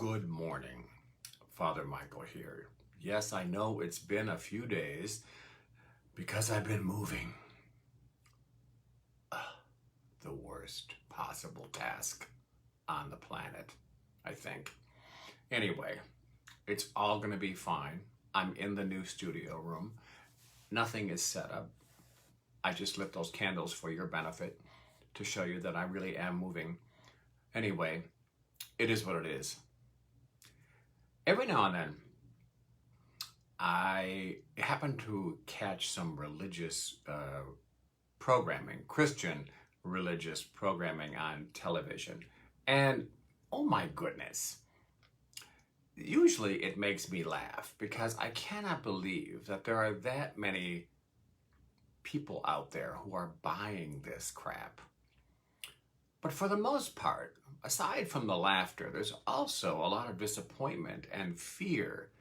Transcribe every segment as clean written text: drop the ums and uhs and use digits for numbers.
Good morning, Father Michael here. Yes, I know it's been a few days because I've been moving. The worst possible task on the planet, I think. Anyway, it's all going to be fine. I'm in the new studio room. Nothing is set up. I just lit those candles for your benefit to show you that I really am moving. Anyway, it is what it is. Every now and then, I happen to catch some religious programming, Christian religious programming on television. And oh my goodness, usually it makes me laugh because I cannot believe that there are that many people out there who are buying this crap. But for the most part, aside from the laughter, there's also a lot of disappointment and fear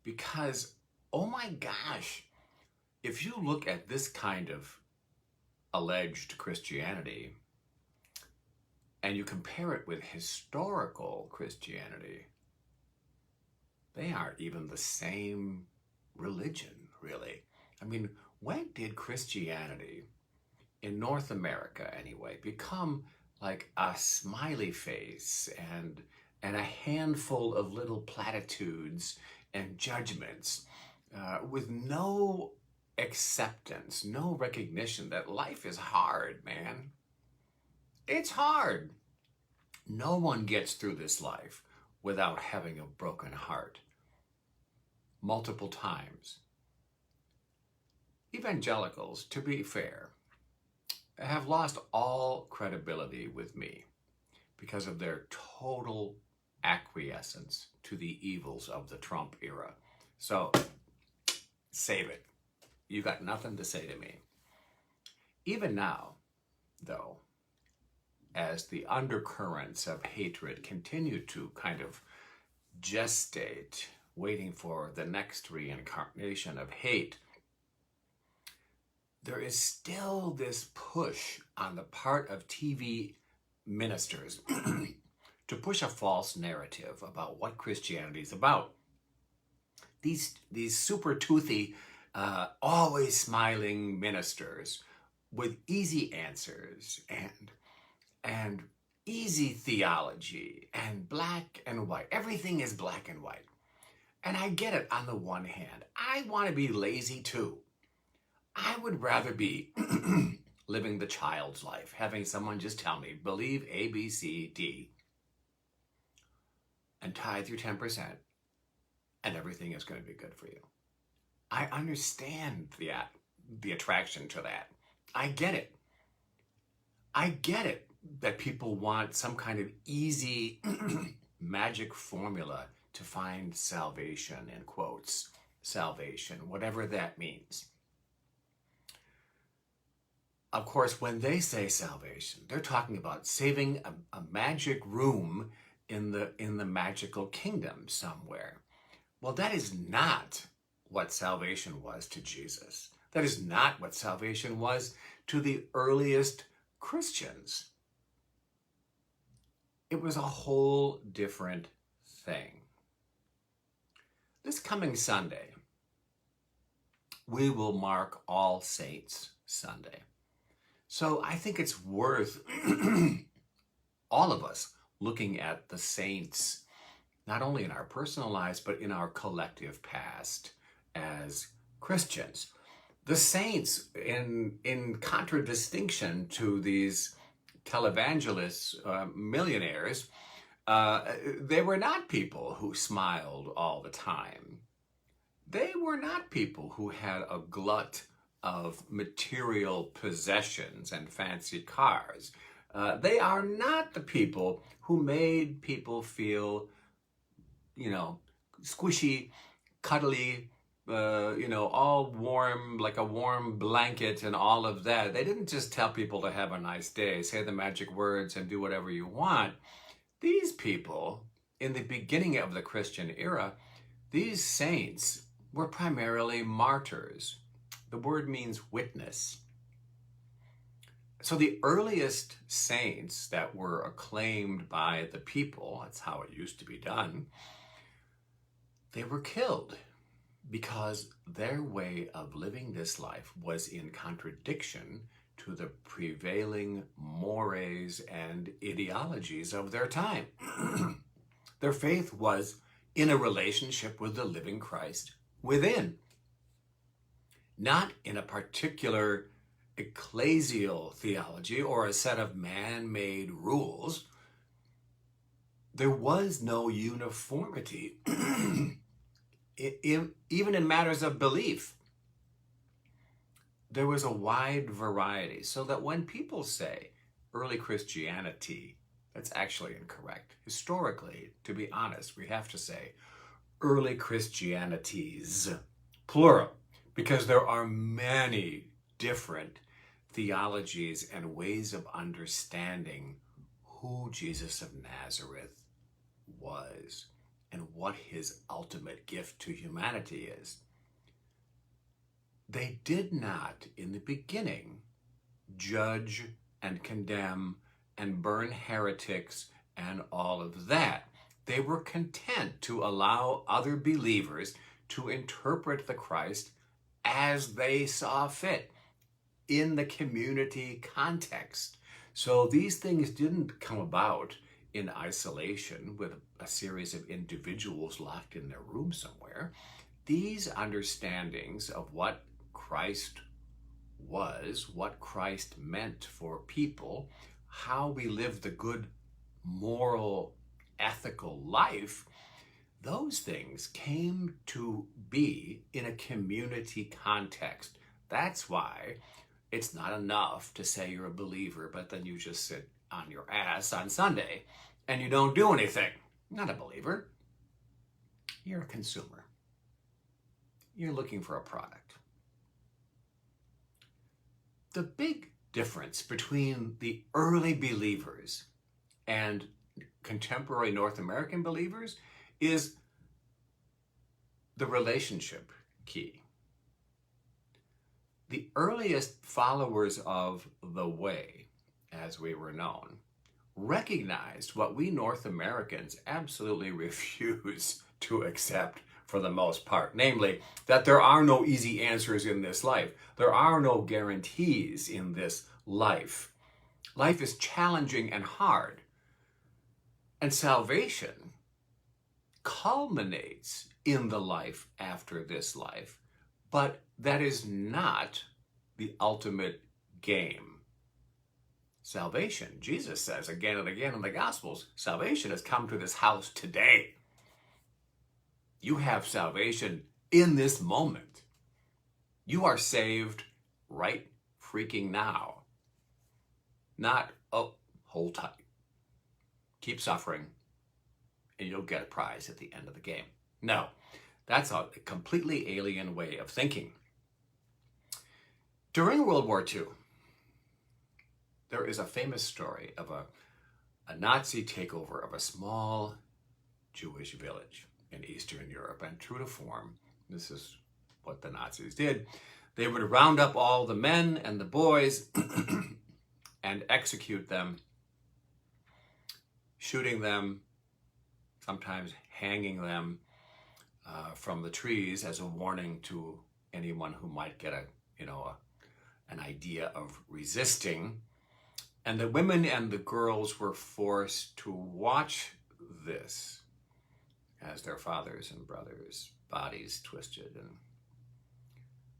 because, oh my gosh, if you look at this kind of alleged Christianity and you compare it with historical Christianity, they aren't even the same religion, really. I mean, when did Christianity, in North America anyway, become like a smiley face and a handful of little platitudes and judgments with no acceptance, no recognition that life is hard, man. It's hard. No one gets through this life without having a broken heart. Multiple times. Evangelicals, to be fair, have lost all credibility with me because of their total acquiescence to the evils of the Trump era. So, save it. You got nothing to say to me. Even now, though, as the undercurrents of hatred continue to kind of gestate, waiting for the next reincarnation of hate, there is still this push on the part of TV ministers to push a false narrative about what Christianity is about. These super toothy, always smiling ministers with easy answers and easy theology and black and white. Everything is black and white. And I get it on the one hand. I want to be lazy too. I would rather be living the child's life, having someone just tell me, believe A, B, C, D, and tithe your 10%, and everything is going to be good for you. I understand the attraction to that. I get it. I get it that people want some kind of easy magic formula to find salvation, in quotes, salvation, whatever that means. Of course, when they say salvation, they're talking about saving a magic room in the magical kingdom somewhere. Well, that is not what salvation was to Jesus. That is not what salvation was to the earliest Christians. It was a whole different thing. This coming Sunday, we will mark All Saints Sunday. So I think it's worth all of us looking at the saints, not only in our personal lives, but in our collective past as Christians. The saints, in contradistinction to these televangelists, millionaires, they were not people who smiled all the time. They were not people who had a glut of material possessions and fancy cars. They are not the people who made people feel, squishy, cuddly, all warm, like a warm blanket and all of that. They didn't just tell people to have a nice day, say the magic words and do whatever you want. These people, in the beginning of the Christian era, these saints were primarily martyrs. The word means witness. So the earliest saints that were acclaimed by the people, that's how it used to be done, they were killed because their way of living this life was in contradiction to the prevailing mores and ideologies of their time. Their faith was in a relationship with the living Christ within, not in a particular ecclesial theology or a set of man-made rules. There was no uniformity, even in matters of belief. There was a wide variety, so that when people say early Christianity, that's actually incorrect. Historically, to be honest, we have to say early Christianities, plural, because there are many different theologies and ways of understanding who Jesus of Nazareth was and what his ultimate gift to humanity is. They did not, in the beginning, judge and condemn and burn heretics and all of that. They were content to allow other believers to interpret the Christ as they saw fit in the community context. So these things didn't come about in isolation with a series of individuals locked in their room somewhere. These understandings of what Christ was, what Christ meant for people, how we live the good, moral, ethical life, those things came to be in a community context. That's why it's not enough to say you're a believer, but then you just sit on your ass on Sunday and you don't do anything. You're not a believer. You're a consumer. You're looking for a product. The big difference between the early believers and contemporary North American believers is the relationship key. The earliest followers of the way, as we were known, recognized what we North Americans absolutely refuse to accept for the most part, namely that there are no easy answers in this life. There are no guarantees in this life. Life is challenging and hard. And salvation culminates in the life after this life, but that is not the ultimate game. Salvation, Jesus says again and again in the Gospels, salvation has come to this house today. You have salvation in this moment. You are saved right freaking now. Not, oh, hold tight. Keep suffering, and you'll get a prize at the end of the game. No, that's a completely alien way of thinking. During World War II, there is a famous story of a Nazi takeover of a small Jewish village in Eastern Europe. And true to form, this is what the Nazis did. They would round up all the men and the boys and execute them, shooting them, sometimes hanging them from the trees as a warning to anyone who might get an idea of resisting. And the women and the girls were forced to watch this as their fathers and brothers' bodies twisted and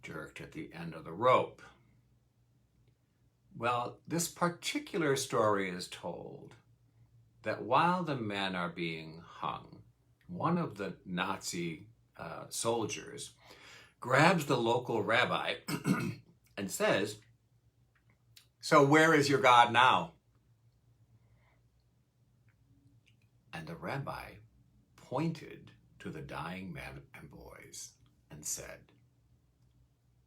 jerked at the end of the rope. Well, this particular story is told that while the men are being hung, one of the Nazi soldiers grabs the local rabbi and says, "So where is your God now?" And the rabbi pointed to the dying men and boys and said,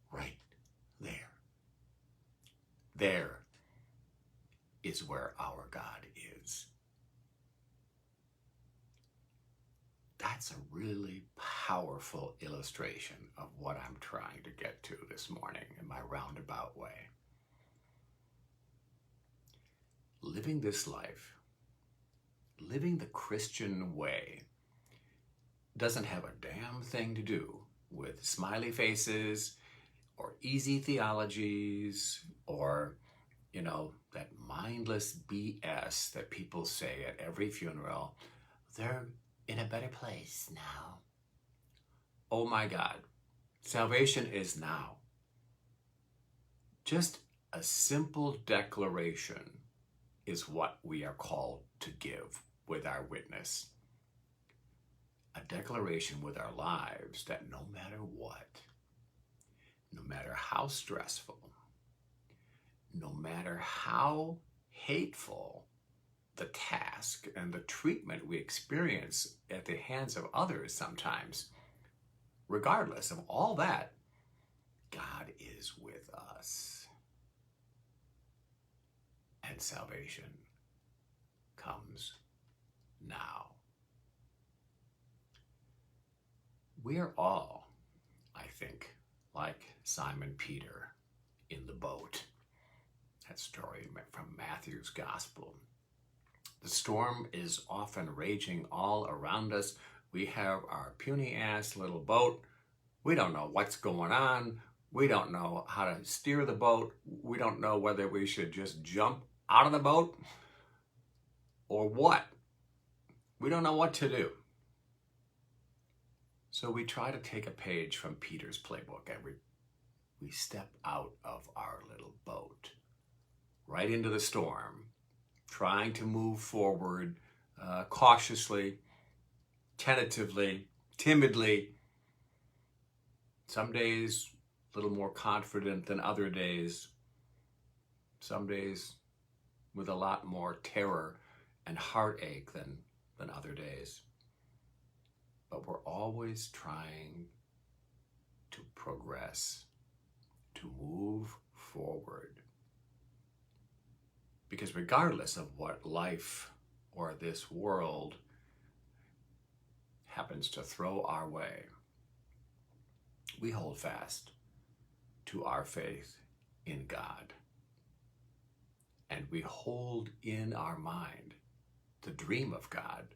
"Right there. There is where our God is." That's a really powerful illustration of what I'm trying to get to this morning in my roundabout way. living this life, living the Christian way, doesn't have a damn thing to do with smiley faces or easy theologies or, that mindless BS that people say at every funeral. They're in a better place now. Oh my God, salvation is now. Just a simple declaration is what we are called to give with our witness. A declaration with our lives that no matter what, no matter how stressful, no matter how hateful the task and the treatment we experience at the hands of others sometimes, regardless of all that, God is with us. And salvation comes now. We are all, I think, like Simon Peter in the boat. That story from Matthew's Gospel. The storm is often raging all around us. We have our puny-ass little boat. We don't know what's going on. We don't know how to steer the boat. We don't know whether we should just jump out of the boat or what. We don't know what to do. So we try to take a page from Peter's playbook and we step out of our little boat, right into the storm, trying to move forward cautiously, tentatively, timidly. Some days a little more confident than other days. Some days with a lot more terror and heartache than other days. But we're always trying to progress, to move forward. Because regardless of what life or this world happens to throw our way, we hold fast to our faith in God. And we hold in our mind the dream of God,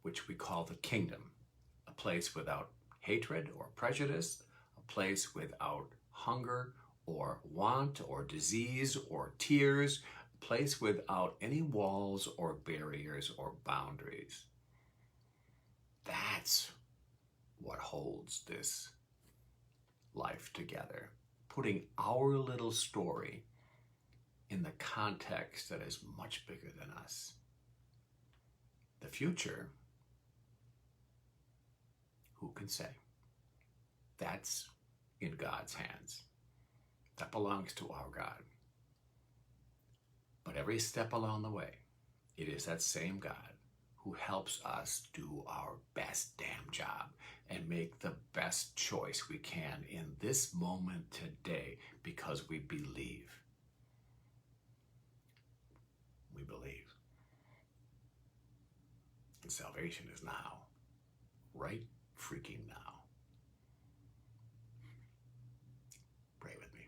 which we call the kingdom, a place without hatred or prejudice, a place without hunger or want or disease or tears, a place without any walls or barriers or boundaries. That's what holds this life together, putting our little story in the context that is much bigger than us. The future, who can say? That's in God's hands. That belongs to our God. But every step along the way, it is that same God who helps us do our best damn job and make the best choice we can in this moment today because we believe. We believe. And salvation is now. Right freaking now. Pray with me.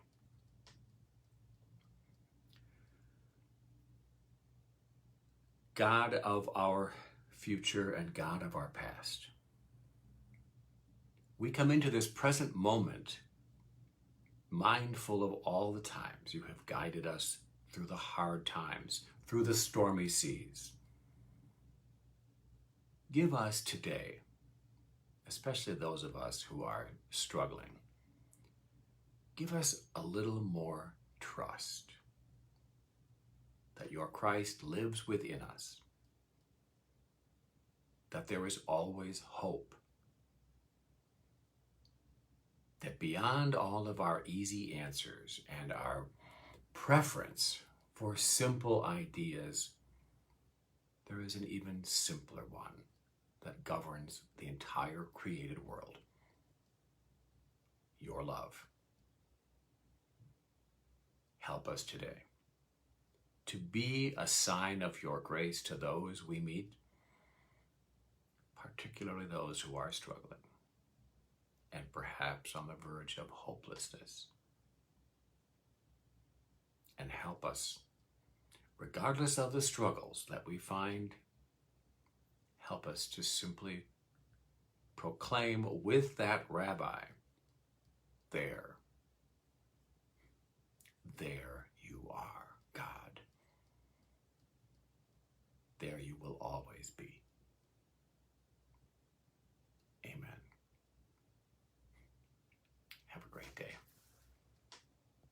God of our future and God of our past, we come into this present moment mindful of all the times you have guided us through the hard times, through the stormy seas. Give us today, especially those of us who are struggling, give us a little more trust that your Christ lives within us, that there is always hope, that beyond all of our easy answers and our preference for simple ideas, there is an even simpler one that governs the entire created world. Your love. Help us today to be a sign of your grace to those we meet, particularly those who are struggling and perhaps on the verge of hopelessness. And help us regardless of the struggles that we find, help us to simply proclaim with that rabbi, there you are, God. There you will always be.